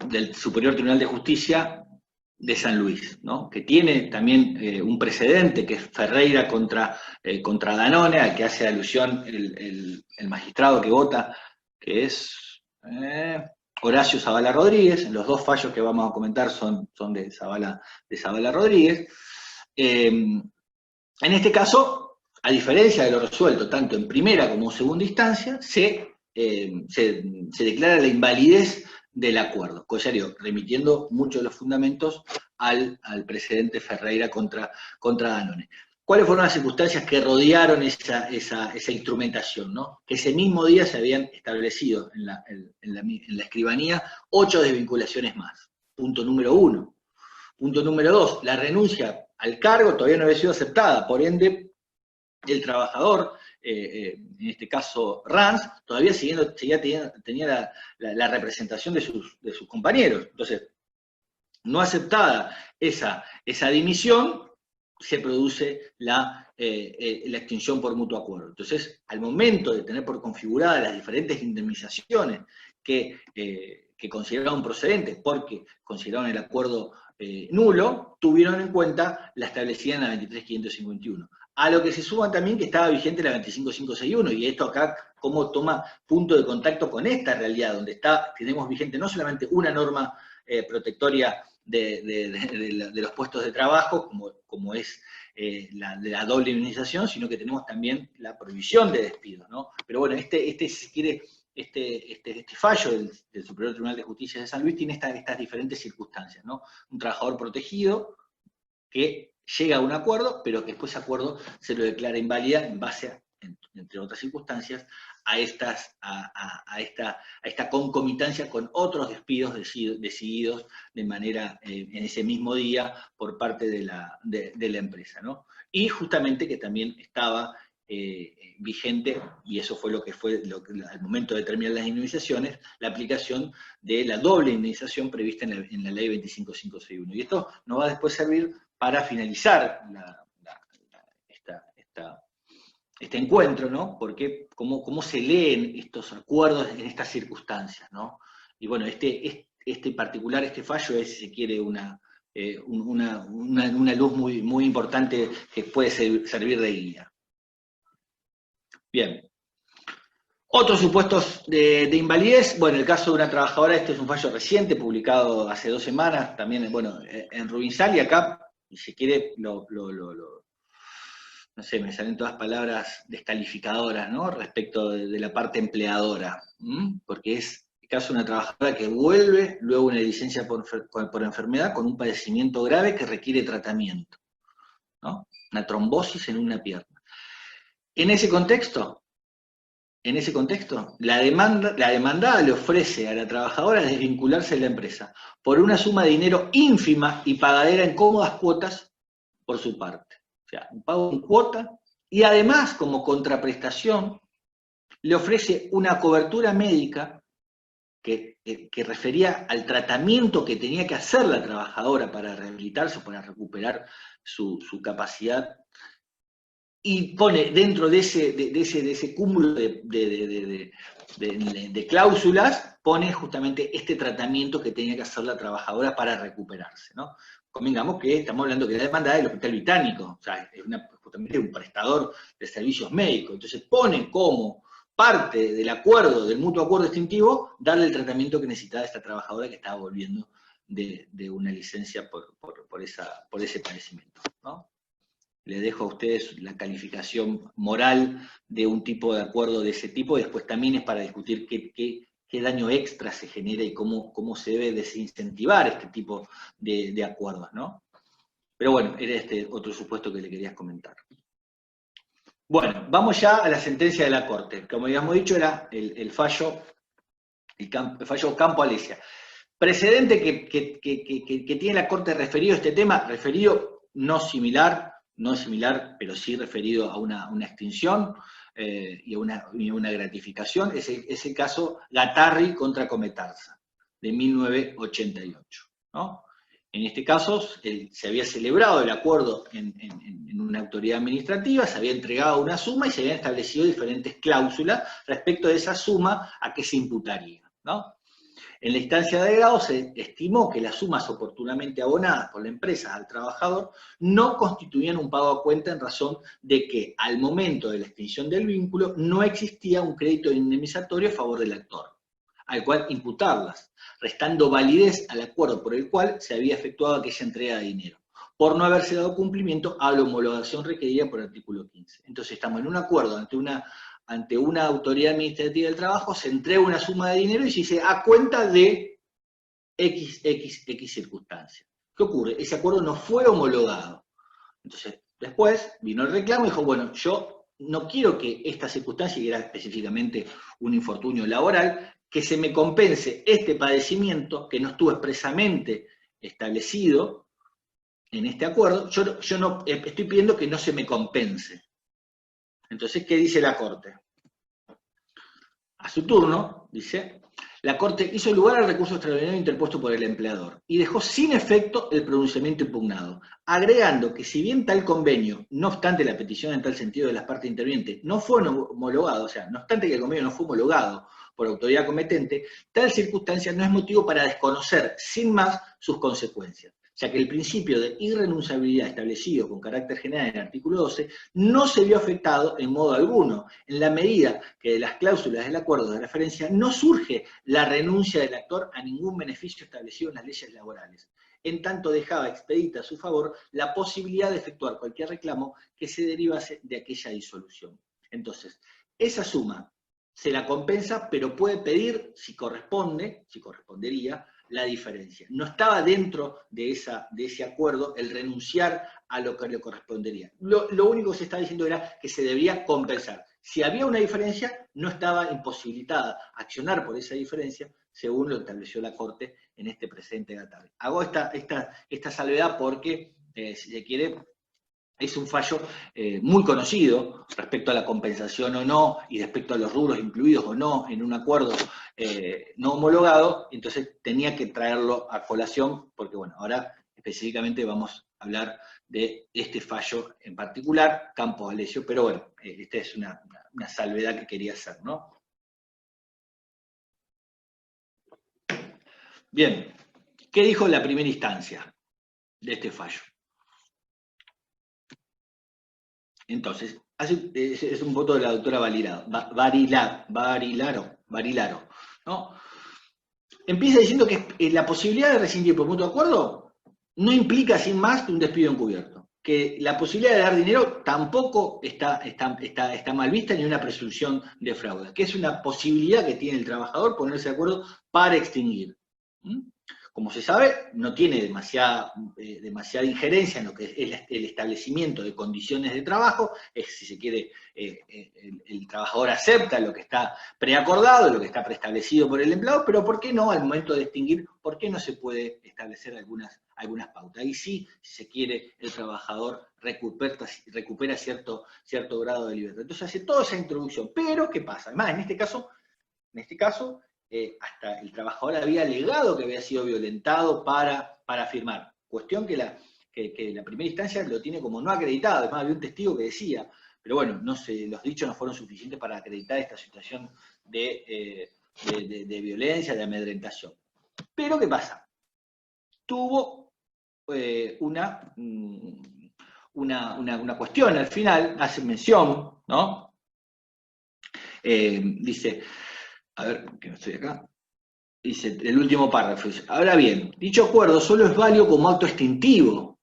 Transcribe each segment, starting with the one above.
del Superior Tribunal de Justicia de San Luis, ¿no? Que tiene también un precedente, que es Ferreira contra Danone, al que hace alusión el magistrado que vota, que es Horacio Zavala Rodríguez. Los dos fallos que vamos a comentar son de Zavala Rodríguez. En este caso, a diferencia de lo resuelto tanto en primera como en segunda instancia, se declara la invalidez del acuerdo, Collario remitiendo muchos de los fundamentos al precedente Ferreira contra Danone. ¿Cuáles fueron las circunstancias que rodearon esa instrumentación, ¿no? Que ese mismo día se habían establecido en la escribanía 8 desvinculaciones más. Punto número 1. Punto número 2, la renuncia al cargo todavía no había sido aceptada, por ende, el trabajador, en este caso Ranz, todavía tenía la representación de sus compañeros. Entonces, no aceptada esa dimisión, se produce la extinción por mutuo acuerdo. Entonces, al momento de tener por configuradas las diferentes indemnizaciones que consideraron procedentes porque consideraron el acuerdo nulo, tuvieron en cuenta la establecida en la 23.551. A lo que se suma también que estaba vigente la 25.561, y esto acá cómo toma punto de contacto con esta realidad, donde tenemos vigente no solamente una norma protectoria de los puestos de trabajo, como es la doble indemnización, sino que tenemos también la prohibición de despido, ¿no? Pero bueno, si se quiere, este fallo del Superior Tribunal de Justicia de San Luis tiene estas diferentes circunstancias, ¿no? Un trabajador protegido que llega a un acuerdo, pero que después ese acuerdo se lo declara inválida en base, entre otras circunstancias, a esta concomitancia con otros despidos decididos de manera en ese mismo día por parte de la empresa, ¿no? Y justamente que también estaba vigente, y eso fue al momento de terminar las indemnizaciones, la aplicación de la doble indemnización prevista en la ley 25.561. Y esto nos va a después servir para finalizar este encuentro, ¿no? Porque cómo se leen estos acuerdos en estas circunstancias, ¿no? Y bueno, este fallo es, si se quiere, una luz muy, muy importante que puede servir de guía. Bien. Otros supuestos de invalidez, bueno, el caso de una trabajadora, este es un fallo reciente, publicado hace 2 semanas, también, bueno, en Rubinsal, y acá, si se quiere, no sé, me salen todas palabras descalificadoras, ¿no? Respecto de la parte empleadora, porque es el caso de una trabajadora que vuelve luego una licencia por enfermedad con un padecimiento grave que requiere tratamiento, ¿no? Una trombosis en una pierna. En ese contexto, la demandada le ofrece a la trabajadora desvincularse de la empresa por una suma de dinero ínfima y pagadera en cómodas cuotas por su parte. O sea, un pago en cuota, y además, como contraprestación, le ofrece una cobertura médica que refería al tratamiento que tenía que hacer la trabajadora para rehabilitarse, para recuperar su capacidad, y pone dentro de ese cúmulo de cláusulas, pone justamente este tratamiento que tenía que hacer la trabajadora para recuperarse, ¿no? Convengamos que estamos hablando que la demanda del Hospital Británico, o sea, es justamente un prestador de servicios médicos, entonces pone como parte del acuerdo, del mutuo acuerdo extintivo, darle el tratamiento que necesitaba esta trabajadora que estaba volviendo de una licencia por ese padecimiento, ¿no? Le dejo a ustedes la calificación moral de un tipo de acuerdo de ese tipo, y después también es para discutir qué daño extra se genera y cómo se debe desincentivar este tipo de acuerdos, ¿no? Pero bueno, era este otro supuesto que le quería comentar. Bueno, vamos ya a la sentencia de la Corte. Como habíamos dicho, era el fallo Campo Alesia. Precedente que tiene la Corte referido a este tema, referido no es similar, pero sí referido a una extinción y a una gratificación, es el caso Gatarri contra Cometarsa, de 1988, ¿no? En este caso, se había celebrado el acuerdo en una autoridad administrativa, se había entregado una suma y se habían establecido diferentes cláusulas respecto de esa suma a qué se imputaría, ¿no? En la instancia de grado se estimó que las sumas oportunamente abonadas por la empresa al trabajador no constituían un pago a cuenta en razón de que al momento de la extinción del vínculo no existía un crédito indemnizatorio a favor del actor, al cual imputarlas, restando validez al acuerdo por el cual se había efectuado aquella entrega de dinero, por no haberse dado cumplimiento a la homologación requerida por el artículo 15. Entonces estamos en un acuerdo ante una autoridad administrativa del trabajo, se entrega una suma de dinero y se dice a cuenta de X circunstancia. ¿Qué ocurre? Ese acuerdo no fue homologado. Entonces, después vino el reclamo y dijo, bueno, yo no quiero que esta circunstancia, y era específicamente un infortunio laboral, que se me compense este padecimiento que no estuvo expresamente establecido en este acuerdo, yo no estoy pidiendo que no se me compense. Entonces, ¿qué dice la Corte? A su turno, dice, la Corte hizo lugar al recurso extraordinario interpuesto por el empleador y dejó sin efecto el pronunciamiento impugnado, agregando que si bien tal convenio, no obstante la petición en tal sentido de las partes intervinientes, no fue homologado, o sea, no obstante que el convenio no fue homologado por autoridad competente, tal circunstancia no es motivo para desconocer sin más sus consecuencias, ya que el principio de irrenunciabilidad establecido con carácter general en el artículo 12 no se vio afectado en modo alguno, en la medida que de las cláusulas del acuerdo de referencia no surge la renuncia del actor a ningún beneficio establecido en las leyes laborales, en tanto dejaba expedita a su favor la posibilidad de efectuar cualquier reclamo que se derivase de aquella disolución. Entonces, esa suma se la compensa, pero puede pedir, si correspondería, la diferencia. No estaba dentro de ese acuerdo el renunciar a lo que le correspondería. Lo único que se estaba diciendo era que se debía compensar. Si había una diferencia, no estaba imposibilitada accionar por esa diferencia, según lo estableció la Corte en este presente de la tarde. Hago esta salvedad porque, si se quiere, es un fallo muy conocido respecto a la compensación o no, y respecto a los rubros incluidos o no en un acuerdo no homologado, entonces tenía que traerlo a colación, porque bueno, ahora específicamente vamos a hablar de este fallo en particular, Campos Alesio, pero bueno, esta es una salvedad que quería hacer, ¿no? Bien, ¿qué dijo la primera instancia de este fallo? Entonces, es un voto de la doctora Barilaro, ¿no? Empieza diciendo que la posibilidad de rescindir por mutuo acuerdo no implica, sin más, un despido encubierto. Que la posibilidad de dar dinero tampoco está mal vista ni una presunción de fraude, que es una posibilidad que tiene el trabajador ponerse de acuerdo para extinguir. Como se sabe, no tiene demasiada injerencia en lo que es el establecimiento de condiciones de trabajo, si se quiere, el trabajador acepta lo que está preacordado, lo que está preestablecido por el empleado, pero ¿por qué no al momento de extinguir? ¿Por qué no se puede establecer algunas pautas? Ahí sí, si se quiere, el trabajador recupera cierto grado de libertad. Entonces hace toda esa introducción, pero ¿qué pasa? Además, en este caso, hasta el trabajador había alegado que había sido violentado para firmar. Cuestión que la primera instancia lo tiene como no acreditado. Además había un testigo que decía, pero bueno, los dichos no fueron suficientes para acreditar esta situación de violencia, de amedrentación. Pero ¿qué pasa? Tuvo una cuestión al final, hace mención, ¿no? Dice, a ver, que no estoy acá, dice el último párrafo, dice, ahora bien, dicho acuerdo solo es válido como acto extintivo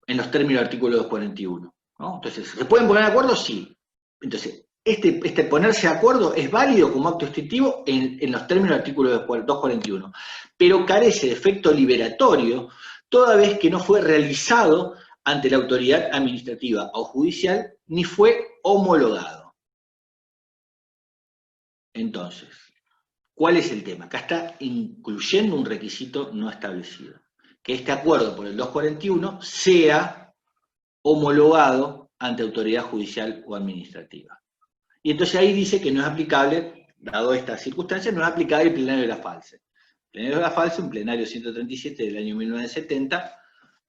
en los términos del artículo 241, ¿no? Entonces, ¿se pueden poner de acuerdo? Sí. Entonces, este ponerse de acuerdo es válido como acto extintivo en los términos del artículo 241, pero carece de efecto liberatorio toda vez que no fue realizado ante la autoridad administrativa o judicial ni fue homologado. Entonces, ¿cuál es el tema? Acá está incluyendo un requisito no establecido, que este acuerdo por el 241 sea homologado ante autoridad judicial o administrativa. Y entonces ahí dice que no es aplicable, dado esta circunstancia, no es aplicable el plenario de la FALSE. El plenario de la FALSE, un plenario 137 del año 1970,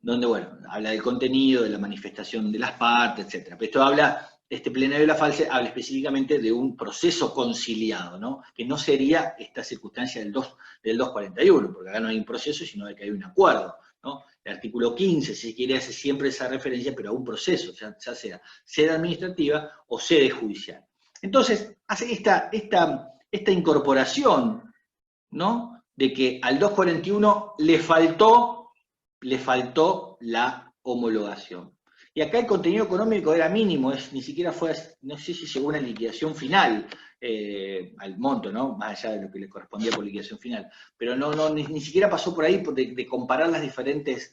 donde, bueno, habla del contenido, de la manifestación de las partes, etc. Pero esto habla este plenario de la FALSE habla específicamente de un proceso conciliado, ¿no? Que no sería esta circunstancia del 241, porque acá no hay un proceso, sino que hay un acuerdo, ¿no? El artículo 15, si se quiere, hace siempre esa referencia, pero a un proceso, ya sea sede administrativa o sede judicial. Entonces, hace esta incorporación, ¿no? De que al 241 le faltó la homologación. Y acá el contenido económico era mínimo, ni siquiera fue, no sé si llegó una liquidación final al monto, ¿no? Más allá de lo que le correspondía por liquidación final. Pero ni siquiera pasó por ahí de comparar las diferentes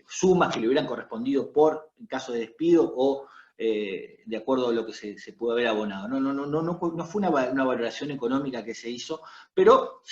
sumas que le hubieran correspondido en caso de despido o de acuerdo a lo que se pudo haber abonado. No fue una valoración económica que se hizo, pero sí